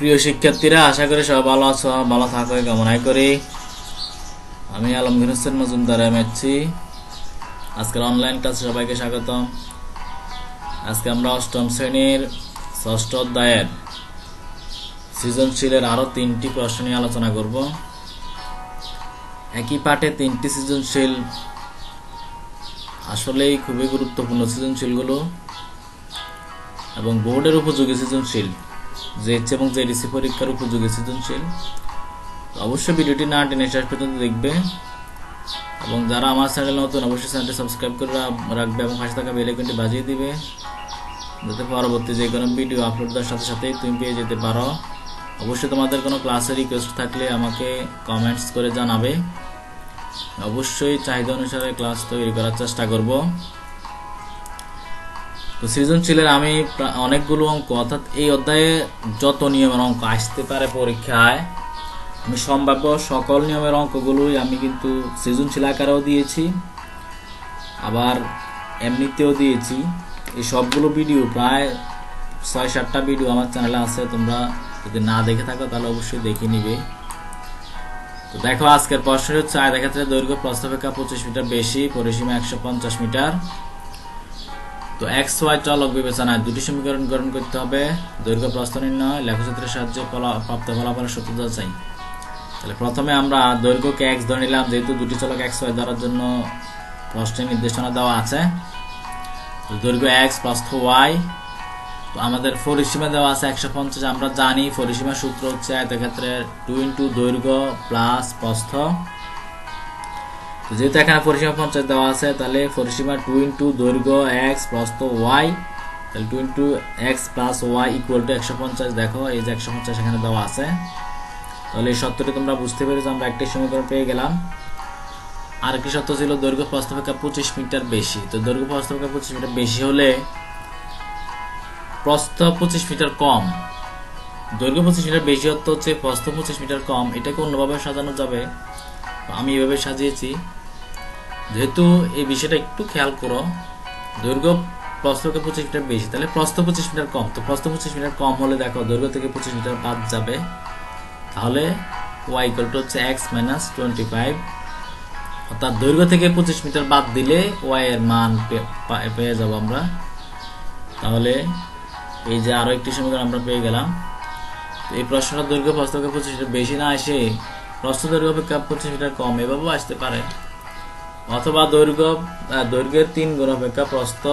প্রিয় শিক্ষার্থীরা, আশা করি সবাই ভালো আছো, ভালো থাকো এই কামনাই করি। আমি আলমগীর হোসেন মজুমদার এমএসসি। আজকের অনলাইন ক্লাসে সবাইকে স্বাগতম। আজকে আমরা অষ্টম শ্রেণীর ষষ্ঠ অধ্যায়ের সৃজনশীলের আরো 3টি প্রশ্ন নিয়ে আলোচনা করব। একই পাঠে 3টি সৃজনশীল আসলেই খুবই গুরুত্বপূর্ণ সৃজনশীলগুলো এবং বোর্ডের উপযোগী সৃজনশীল, জেএইচএস এবং জেডিসি পরীক্ষার উপযোগী সৃজনশীল। অবশ্যই ভিডিওটি না টেনে শেষ পর্যন্ত দেখবে এবং যারা আমার চ্যানেল নতুন অবশ্যই চ্যানেলটি সাবস্ক্রাইব করে রাখবে এবং পাশে থাকা বেল আইকনটি বাজিয়ে দিবে, যাতে পরবর্তী যে কোনো ভিডিও আপলোড দেওয়ার সাথে সাথেই তুমি পেয়ে যেতে পারো। অবশ্যই তোমাদের কোনো ক্লাসের রিকোয়েস্ট থাকলে আমাকে কমেন্টস করে জানাবে। অবশ্যই চাহিদা অনুসারে ক্লাস তৈরি করার চেষ্টা করব। তো সৃজনশীলের আমি অনেকগুলো অঙ্ক, অর্থাৎ এই অধ্যায়ে যত নিয়মের অঙ্ক আসতে পারে পরীক্ষায়, আমি সম্ভাব্য সকল নিয়মের অঙ্কগুলোই আমি কিন্তু সৃজনশীল আকারেও দিয়েছি, আবার এমনিতেও দিয়েছি। এই সবগুলো ভিডিও, প্রায় 6-7টা ভিডিও আমার চ্যানেলে আছে, তোমরা যদি না দেখে থাকো তাহলে অবশ্যই দেখে নিবে। তো দেখো, আজকের প্রশ্ন হচ্ছে আয়তক্ষেত্রের দৈর্ঘ্য প্রস্থ অপেক্ষা 25 মিটার বেশি, পরিসীমা 150 মিটার। তো এক্স ওয়াই চলক বিবেচনায় দুটি সমীকরণ গ্রহণ করতে হবে। দৈর্ঘ্য প্রস্থ নির্ণয়, লেখচিত্রের সাহায্যে প্রাপ্ত ফলাফলের সত্যতা যাচাই। তাহলে প্রথমে আমরা দৈর্ঘ্যকে এক্স ধরে নিলাম, যেহেতু দুটি চলক এক্স ওয়াই ধরার জন্য প্রশ্নে নির্দেশনা দেওয়া আছে। দৈর্ঘ্য এক্স, প্রস্থ ওয়াই। তো আমাদের পরিসীমা দেওয়া আছে 150। আমরা জানি পরিসীমার সূত্র হচ্ছে আয়তক্ষেত্রের 2 দৈর্ঘ্য প্লাস প্রস্থ। যেহেতু এখানে পরিসীমা 50 দেওয়া আছে, তাহলে পরিসীমা 2 দৈর্ঘ্য এক্স, প্রস্থ ওয়াই, তাহলে 2 X plus Y equal to 150। দেখো, এই যে 150 এখানে দেওয়া আছে। তাহলে এই সত্যটি তোমরা বুঝতে পেরেছো, আমরা একটি সমীকরণ পেয়ে গেলাম। আর একটি সত্য ছিল দৈর্ঘ্য প্রস্থ অপেক্ষা 25 মিটার বেশি। তো দৈর্ঘ্য প্রস্থ অপেক্ষা 25 মিটার বেশি হলে প্রস্থ 25 মিটার কম। দৈর্ঘ্য 25 মিটার বেশি হচ্ছে প্রস্থ 25 মিটার কম। এটাকে অন্যভাবে সাজানো যাবে, আমি এভাবে সাজিয়েছি। যেহেতু এই বিষয়টা একটু খেয়াল করো, দৈর্ঘ্য প্রস্থ থেকে 25 মিটার বেশি, তাহলে প্রস্থ 25 মিটার কম। তো প্রস্থ 25 মিটার কম হলে দেখো দৈর্ঘ্য থেকে 25 মিটার বাদ যাবে, তাহলে y ইকুয়াল টু হচ্ছে x মাইনাস 25। অর্থাৎ দৈর্ঘ্য থেকে 25 মিটার বাদ দিলে y এর মান পেয়ে যাব আমরা। তাহলে এই যে আরো একটি সমীকরণ আমরা পেয়ে গেলাম। এই প্রশ্নটা দৈর্ঘ্য প্রস্থ থেকে 25 মিটার বেশি না এসে প্রস্থ দৈর্ঘ্য অপেক্ষা 25 মিটার কম এভাবেও আসতে পারে, অথবা দৈর্ঘ্যের 3 গুণ অপেক্ষা প্রস্থ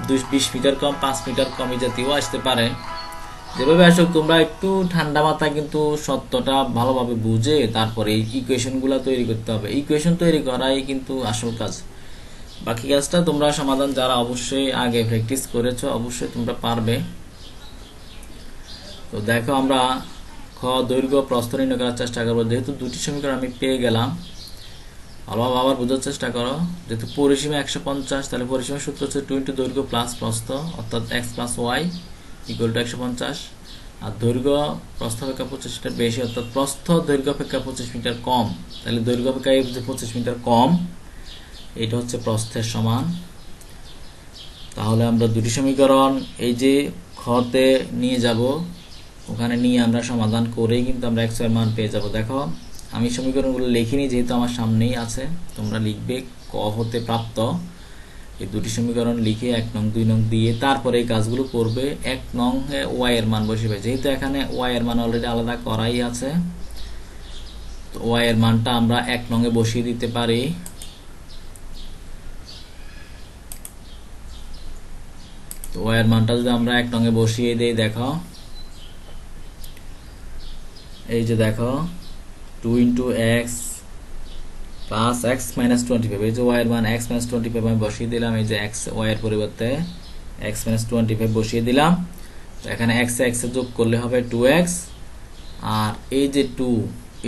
20 মিটার কম, 5 মিটার কম এই জাতীয় আসতে পারে। যেভাবে আসুক, তোমরা একটু ঠান্ডা মাথায় কিন্তু সত্যটা ভালোভাবে বুঝে তারপরে এই ইকুয়েশন গুলা তৈরি করতে হবে। ইকুয়েশন তৈরি করাই কিন্তু আসল কাজ। বাকি কাজটা তোমরা সমাধান যারা অবশ্যই আগে প্র্যাকটিস করেছো অবশ্যই তোমরা পারবে। তো দেখো, আমরা দৈর্ঘ্য প্রস্থ নির্ণয় করার চেষ্টা করবো। যেহেতু দুটি সমীকরণ আমি পেয়ে গেলাম, ভালোভাবে আবার বোঝার চেষ্টা করো। যেহেতু পরিসীমা 150, তাহলে পরিসীমার সূত্র হচ্ছে 2 দৈর্ঘ্য প্লাস প্রস্থ, অর্থাৎ X plus Y equal to 150। আর দৈর্ঘ্য প্রস্থ অপেক্ষা 25 মিটার বেশি, অর্থাৎ প্রস্থ দৈর্ঘ্য অপেক্ষা 25 মিটার কম। তাহলে দৈর্ঘ্য অপেক্ষা 25 মিটার কম, এটা হচ্ছে প্রস্থের সমান। তাহলে আমরা দুটি সমীকরণ এই যে খতে নিয়ে যাব, ওখানে নিয়ে আমরা সমাধান করেই কিন্তু আমরা এক্স এর মান পেয়ে যাব। দেখো, আমি সমীকরণগুলো লিখিনি, যেহেতু আমার সামনেই আছে। তোমরা লিখবে ক হতে প্রাপ্ত এই দুটি সমীকরণ লিখে 1 নং 2 নং দিয়ে তারপরে এই কাজগুলো করবে। 1 নং ওয়াই এর মান বসিয়ে, যেহেতু এখানে ওয়াই এর মান অলরেডি আলাদা করাই আছে, তো ওয়াই এর মানটা আমরা 1 নং এ বসিয়ে দিতে পারি। তো ওয়াই এর মানটা যদি আমরা 1 নং এ বসিয়ে দেই, দেখো এই যে দেখো 2 এক্স প্লাস এক্স মাইনাস 25। এই যে ওয়াই এর মান এক্স মাইনাস 25 আমি বসিয়ে দিলাম। এই যে এক্স ওয়াই এর পরিবর্তে এক্স মাইনাস 25 বসিয়ে দিলাম। তো এখানে এক্স এক্স যোগ করলে হবে 2x, আর এই যে 2,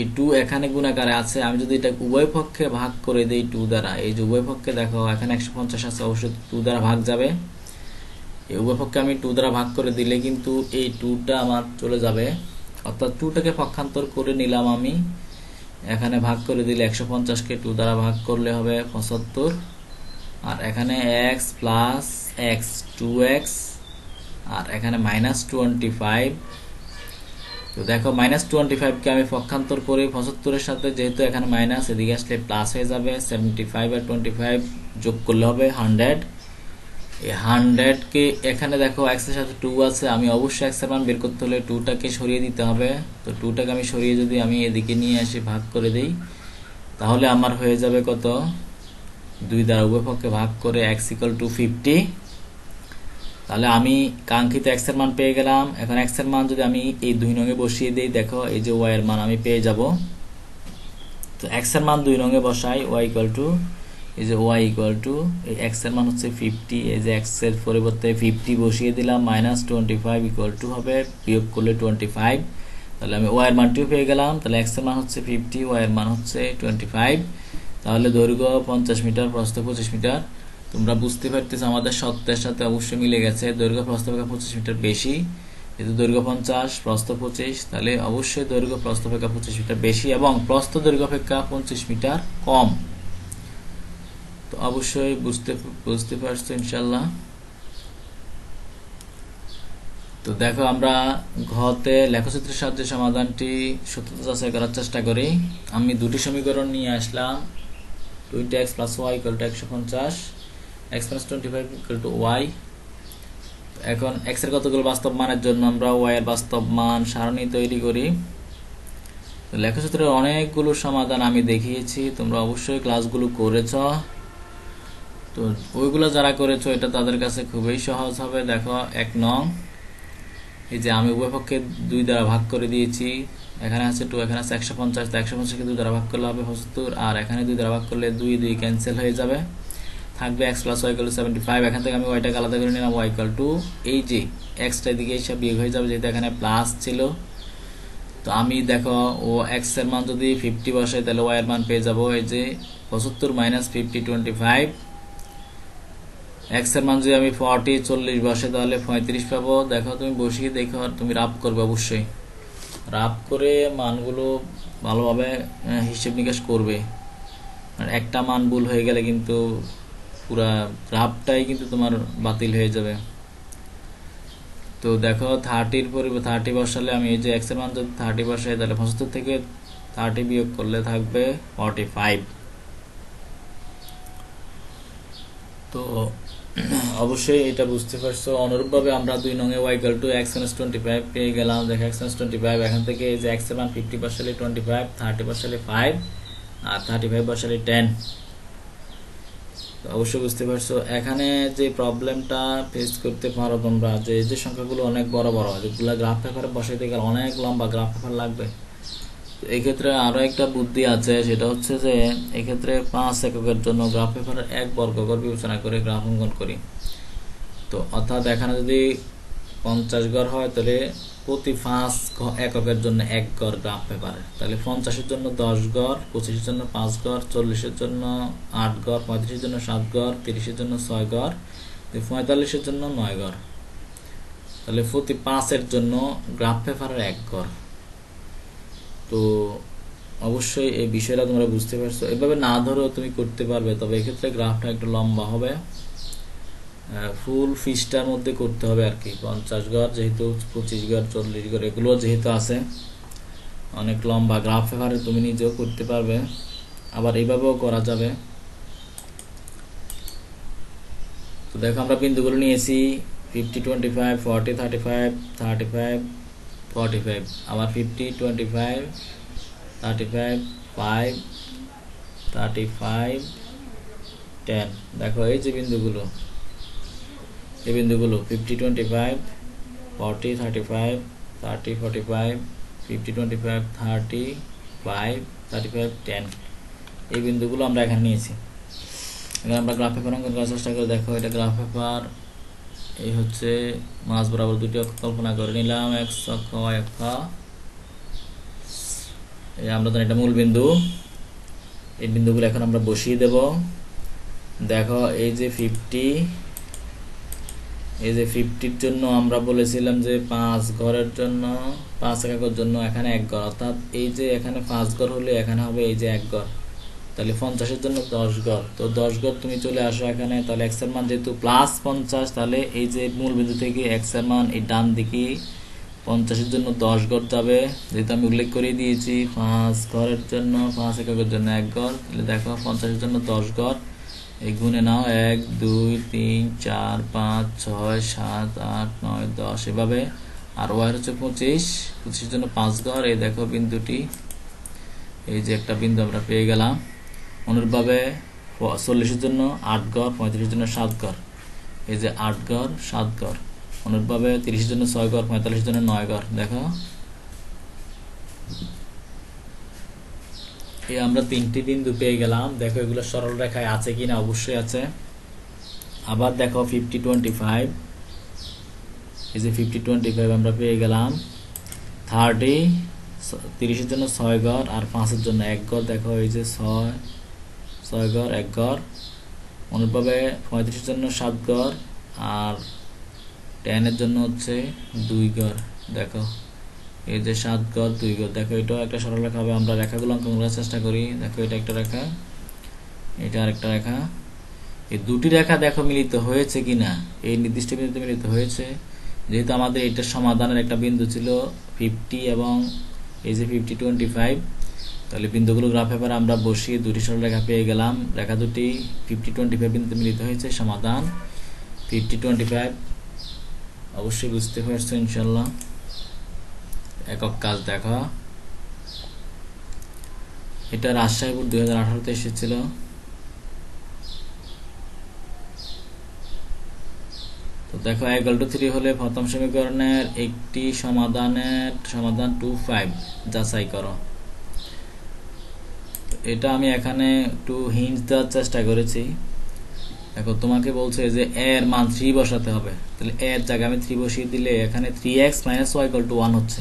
এই 2 এখানে গুণাকারে আছে। আমি যদি এটা উভয় পক্ষে ভাগ করে দেই 2 দ্বারা, এই যে উভয় পক্ষে দেখো এখানে 150 আছে, অবশ্যই 2 দ্বারা ভাগ যাবে। এই উভয় পক্ষে আমি 2 দ্বারা ভাগ করে দিলে কিন্তু এই 2টা আমার চলে যাবে, অর্থাৎ 2টাকে পক্ষান্তর করে নিলাম আমি। এখানে ভাগ করে দিলে 150কে 2 দ্বারা ভাগ করলে হবে 75, আর এখানে x প্লাস x 2x, আর এখানে মাইনাস 25 তো দেখো -25 কে আমি পক্ষান্তর করে 75 এর সাথে, যেহেতু এখানে মাইনাস, এদিকে আসলে প্লাস হয়ে যাবে। 75 আর 25 যোগ করলে হবে 100। এই 100 কে এখানে দেখো x এর সাথে 2 আছে, আমি অবশ্যই x এর মান বের করতে হলে 2টাকে সরিয়ে দিতে হবে। তো 2টাকে আমি সরিয়ে যদি আমি এদিকে নিয়ে আসি, ভাগ করে দেই, তাহলে আমার হয়ে যাবে কত, 2 দ্বারা উভয় পক্ষে ভাগ করে x = 50। তাহলে আমি কাঙ্ক্ষিত x এর মান পেয়ে গেলাম। এখন x এর মান যদি আমি এই 2 নঙে বসিয়ে দেই, দেখো এই যে y এর মান আমি পেয়ে যাব। তো x এর মান 2 নঙে বসাই, y এই যে y এই x এর মান হচ্ছে 50, এই যে x এর পরিবর্তে 50 বসিয়ে দিলাম, -25 হবে, বিয়োগ করলে 25। তাহলে আমি y এর মানটিও পেয়ে গেলাম। তাহলে x এর মান হচ্ছে 50, y এর মান হচ্ছে 25। তাহলে দৈর্ঘ্য 50 মিটার, প্রস্থ 25 মিটার। তোমরা বুঝতে পারতেছো আমাদের সত্যের সাথে অবশ্যই মিলে গেছে। দৈর্ঘ্য প্রস্থ অপেক্ষা 25 মিটার বেশি, যেহেতু দৈর্ঘ্য 50, প্রস্থ 25, তাহলে অবশ্যই দৈর্ঘ্য প্রস্থ অপেক্ষা 25 মিটার বেশি এবং প্রস্থ দৈর্ঘ্য অপেক্ষা 25 মিটার কম। তো অবশ্যই বুঝতে পারছো ইনশাল্লাহ। তো দেখো আমরা ঘতে লেখচিত্রের সাহায্যে সমাধানটি সত্যতা যাচাই করার চেষ্টা করি। আমি দুটি সমীকরণ নিয়ে আসলাম, 20x + y = 150, x + 25 = y। এখন x এর কতগুলো বাস্তব মানের জন্য আমরা y এর বাস্তব মান সারণী তৈরি করি। তো লেখচিত্রের অনেকগুলো সমাধান আমি দেখিয়েছি, তোমরা অবশ্যই ক্লাসগুলো করেছ। তো ওইগুলো যারা করেছো এটা তাদের কাছে খুবই সহজ হবে। দেখো 1 নং, এই যে আমি উভয় পক্ষে 2 দ্বারা ভাগ করে দিয়েছি, এখানে আছে 2, এখানে আছে 150, তো 150 কে 2 দ্বারা ভাগ করলে হবে 75, আর এখানে 2 দ্বারা ভাগ করলে 2 2 ক্যান্সেল হয়ে যাবে, থাকবে x + y = 75। এখান থেকে আমি ওয়াইটাকে আলাদা করে নিলাম, y = এই যে x টা এদিকে এসে বিয়োগ হয়ে যাবে, যেহেতু এখানে প্লাস ছিল। তো আমি দেখো ও x এর মান যদি 50 বসাই, তাহলে y এর মান পেয়ে যাব এই যে 75 - 50 25। x এর মান যদি আমি 40 বসে, তাহলে 35 পাবো। দেখো তুমি বসিয়ে দেখো, তুমি রাফ করবে, অবশ্যই রাফ করে মানগুলো ভালোভাবে হিসেব নিকাশ করবে। আর একটা মান ভুল হয়ে গেলে কিন্তু পুরা রাফটাই কিন্তু তোমার বাতিল হয়ে যাবে। তো দেখো 30 পরিবর্তে 30 বসালে, আমি এই যে x এর মান যদি 30 বসাই, তাহলে 75 থেকে 30 বিয়োগ করলে থাকবে 45। তো অবশ্যই এটা বুঝতে পারছো। অনুরূপভাবে আমরা 2 নং এ y = x - 25 পেয়ে গেলাম। দেখো x - 25, এখান থেকে এই যে x এর মান 50 বসালে 25, 30 বসালে 5, আর 35 বসালে 10। তো অবশ্যই বুঝতে পারছো। এখানে যে প্রবলেমটা ফেস করতে পারো তোমরা, যে এই যে সংখ্যাগুলো অনেক বড় বড়, যেগুলো গ্রাফ পেপারে বসাইতে গেলে অনেক লম্বা গ্রাফ পেপার লাগবে। তো এই ক্ষেত্রে আরো একটা বুদ্ধি আছে, সেটা হচ্ছে যে এই ক্ষেত্রে 5 এককের জন্য গ্রাফ পেপারের 1 বর্গঘর বিবেচনা করে গ্রাফ অঙ্কন করি। তো অর্থাৎ এখানে যদি 50 ঘর হয়, তাহলে প্রতি 5 এককের জন্য 1 ঘর গ্রাফ পেপারে, তাহলে 50 এর জন্য 10 ঘর, 25 এর জন্য 5 ঘর, 40 এর জন্য 8 ঘর, 35 এর জন্য 7 ঘর, 30 এর জন্য 6 ঘর, 45 এর জন্য 9 ঘর। তাহলে প্রতি 5 এর জন্য গ্রাফ পেপারের 1 ঘর। তো অবশ্যই এই বিষয়টা তোমরা বুঝতে পারছো। এভাবে না ধরেও তুমি করতে পারবে, তবে এক্ষেত্রে গ্রাফটা একটু লম্বা হবে, ফুল ফিসটার মধ্যে করতে হবে আর কি। 50 ঘর যেহেতু, 25 ঘর, 40 ঘর, এগুলো যেহেতু আছে, অনেক লম্বা গ্রাফ পেপারে তুমি নিজেও করতে পারবে, আবার এইভাবেও করা যাবে। তো দেখো আমরা বিন্দুগুলো নিয়েছি 50 25, 40 35, 35 45, আবার 50 25, 35 5, 35 10। দেখো এই যে বিন্দুগুলো, এই বিন্দুগুলো 50 25, 40 35, 30 45, 50 25, 35, 35 10, এই বিন্দুগুলো আমরা এখানে নিয়েছি। এখানে আমরা গ্রাফ পেপার অঙ্কন করার চেষ্টা করে। দেখো এটা গ্রাফ পেপার, এই হচ্ছে মাঝ বরাবর দুটি অক্ষ কল্পনা করে নিলাম, x অক্ষ y অক্ষ। এই আমরা জানি এটা মূল বিন্দু, এই বিন্দুগুলো এখন আমরা বসিয়ে দেব। দেখো এই যে 50, এই যে 50-র জন্য আমরা বলেছিলাম যে 5 ঘরের জন্য, 5 এককের জন্য এখানে 1 ঘর, অর্থাৎ এই যে এখানে 5 ঘর হলে এখানে হবে এই যে 1 ঘর, তাহলে 50-এর জন্য 10 ঘর। তো 10 ঘর তুমি চলে আসো এখানে, তাহলে x এর মান যেহেতু +50, তাহলে এই যে মূল বিন্দু থেকে x এর মান এই ডান দিকে 50-এর জন্য 10 ঘর যাবে, যেহেতু আমি উল্লেখ করে দিয়েছি 5 ঘরের জন্য 5 এককের জন্য 1 ঘর, তাহলে দেখো 50-এর জন্য 10 ঘর, এই গুণে নাও 1 2 3 4 5 6 7 8 9 10 এভাবে। আর ওয়াই হচ্ছে 25-এর জন্য 5 ঘর, এই দেখো বিন্দুটি, এই যে একটা বিন্দু আমরা পেয়ে গেলাম। অনুরূপভাবে 40-এর জন্য 8 ঘর, 35-এর জন্য 7 ঘর, এই যে 8 ঘর 7 ঘর। অনুরূপভাবে 30-এর জন্য 6 ঘর, 45-এর জন্য 9 ঘর। দেখো এই আমরা 3টি বিন্দু পেয়ে গেলাম। দেখো এগুলো সরল রেখায় আছে কিনা, অবশ্যই আছে। আবার দেখো 50 25, এই যে 50 25 আমরা পেয়ে গেলাম। 30-এর জন্য 6 ঘর আর 5-এর জন্য 1 ঘর। দেখো এই যে 6 ঘর 1 ঘর। অনুরূপভাবে 35-এর জন্য 7 ঘর আর 10-এর জন্য হচ্ছে 2 ঘর। দেখো এই যে 7 ঘর 2 ঘর। দেখো এটাও একটা সরল রেখা হবে। আমরা রেখাগুলো অঙ্কন করার চেষ্টা করি। দেখো এটা একটা রেখা, এটা আরেকটা রেখা। এই দুটি রেখা দেখো মিলিত হয়েছে কিনা, এই নির্দিষ্ট বিন্দুতে মিলিত হয়েছে। যেহেতু আমাদের এটার সমাধানের একটা বিন্দু ছিল 50 এবং এই যে 50 25, তাহলে বিন্দুগুলো গ্রাফ পেপারে আমরা বসিয়ে দুটি সরল রেখা পেয়ে গেলাম। রেখা দুটি 50 25 বিন্দুতে মিলিত হয়েছে। সমাধান 50 25। অবশ্যই বুঝতে পারছো ইনশাল্লাহ। একক কাজ দেখো, এটা রাজশাহী বোর্ড 2018-তে এসেছিল। তো দেখো = 3 হলে প্রথম সমীকরণের একটি সমাধান 25 যাচাই করো। এটা আমি এখানে একটু হিন্ট দেওয়ার চেষ্টা করেছি। দেখো তোমাকে বলছে যে a এর মান 3 বসাতে হবে, তাহলে a এর জায়গায় আমি 3 বসিয়ে দিলে এখানে 3x - y = 1 হচ্ছে।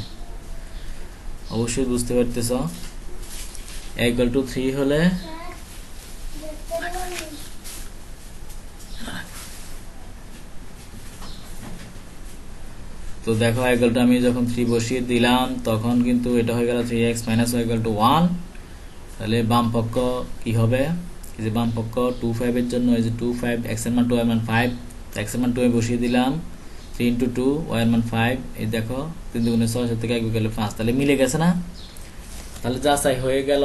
অবশ্যই বুঝতে পারতেছ। a = 3 হলে তো দেখো আমি যখন 3 বসিয়ে দিলাম তখন কিন্তু এটা হয়ে গেল 3x - y = 1। তাহলে বাম পক্ষ কি হবে, এই যে বাম পক্ষ 25 এর জন্য এই যে 25, x এর মান 2, y এর মান 5, x এর মান 2 এ বসিয়ে দিলাম, 3 × 2, y এর মান 5। এই দেখো 3 × 6 7 থেকে 1 গেলে 5, তাহলে মিলে গেছে না? তাহলে যাচাই হয়ে গেল।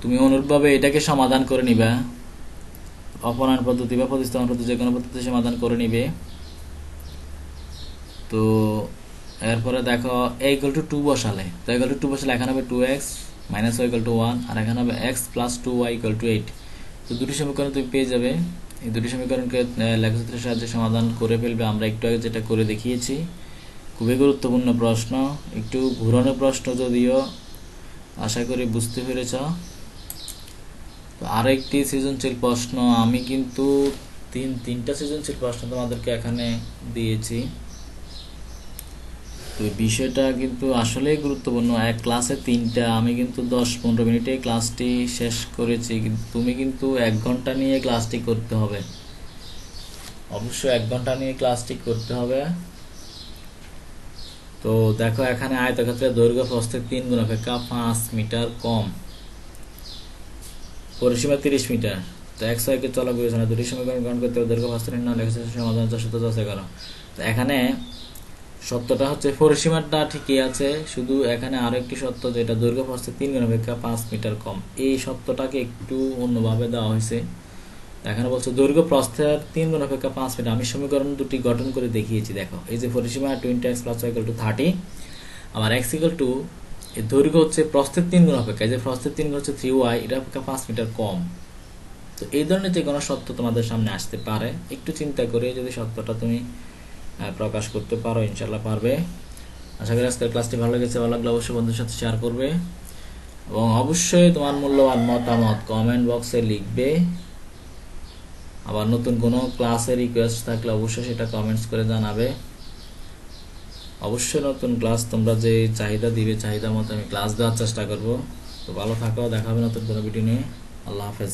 তুমি অনুরূপভাবে এটাকে সমাধান করে নিবা, অপনয়ন পদ্ধতি বা প্রতিস্থাপন পদ্ধতি যে কোনো পদ্ধতি সমাধান করে নিবে। তো এরপরে দেখো a = 2 বসালে, তো a = 2 বসালে এখানে হবে 2x - y = 1 আর এখানে হবে x + 2y = 8। তো দুটি সমীকরণ তুমি পেয়ে যাবে। এই দুটি সমীকরণকে লেখচিত্রের সাহায্যে সমাধান করে ফেলবে। আমরা একটু আগে যেটা করে দেখিয়েছি। খুবই গুরুত্বপূর্ণ প্রশ্ন, একটু ঘুরানো প্রশ্ন, যদিও আশা করি বুঝতে পেরেছ। তো আরেকটি সৃজনশীল প্রশ্ন, আমি কিন্তু তিনটা সৃজনশীল প্রশ্ন তোমাদেরকে এখানে দিয়েছি। তো বিষয়টা কিন্তু আসলেই গুরুত্বপূর্ণ। এক ক্লাসে 3টা, আমি কিন্তু 10-15 মিনিটে ক্লাসটি শেষ করেছি। তুমি কিন্তু 1 ঘন্টা নিয়ে ক্লাসটি করতে হবে। অবশ্যই 1 ঘন্টা নিয়ে ক্লাসটি করতে হবে। তো দেখো এখানে আয়তক্ষেত্রের দৈর্ঘ্য প্রস্থের 3 গুণ অপেক্ষা 5 মিটার কম, পরিসীমা 30 মিটার। তো xy কে চলক বিবেচনা দুটি সমীকরণ গ্রহণ করতে হবে। দৈর্ঘ্য প্রস্থের নির্ণয় লেখচিত্রের সমাধান সত্য যাচাই করো। তো এখানে সত্যটা হচ্ছে পরিসীমাটা ঠিকই আছে, শুধু এখানে আরো একটি সত্য, যেটা দৈর্ঘ্য প্রস্থের 3 গুণ অপেক্ষা 5 মিটার কম। এই সত্যটাকে একটু অন্যভাবে দেওয়া হয়েছে। এখানে বলছে দৈর্ঘ্য প্রস্থের 3 গুণ অপেক্ষা 5 মিটার। আমি সমীকরণ দুটি গঠন করে দেখিয়েছি। দেখো এই যে পরিসীমা 20x + y = 30, আবার x = এই দৈর্ঘ্য হচ্ছে প্রস্থের 3 গুণ অপেক্ষা, এই যে প্রস্থের 3 গুণ হচ্ছে 3y, এটা অপেক্ষা 5 মিটার কম। তো এই ধরনের যে কোনো সত্য তোমাদের সামনে আসতে পারে, একটু চিন্তা করে যদি সত্যটা তুমি প্রকাশ করতে পারো, ইনশাল্লাহ পারবে। আশা করি আজকের ক্লাসটি ভালো লেগেছে। ভালো লাগলে অবশ্যই বন্ধুদের সাথে শেয়ার করবে এবং অবশ্যই তোমার মূল্যবান মতামত কমেন্ট বক্সে লিখবে। আবার নতুন কোনো ক্লাসের রিকোয়েস্ট থাকলে অবশ্যই সেটা কমেন্টস করে জানাবে। অবশ্যই নতুন ক্লাস তোমরা যে চাহিদা দিবে, চাহিদা মতো আমি ক্লাস দেওয়ার চেষ্টা করব। তো ভালো থাকো, দেখা হবে নতুন কোনো ভিডিও নিয়ে। আল্লাহ হাফেজ।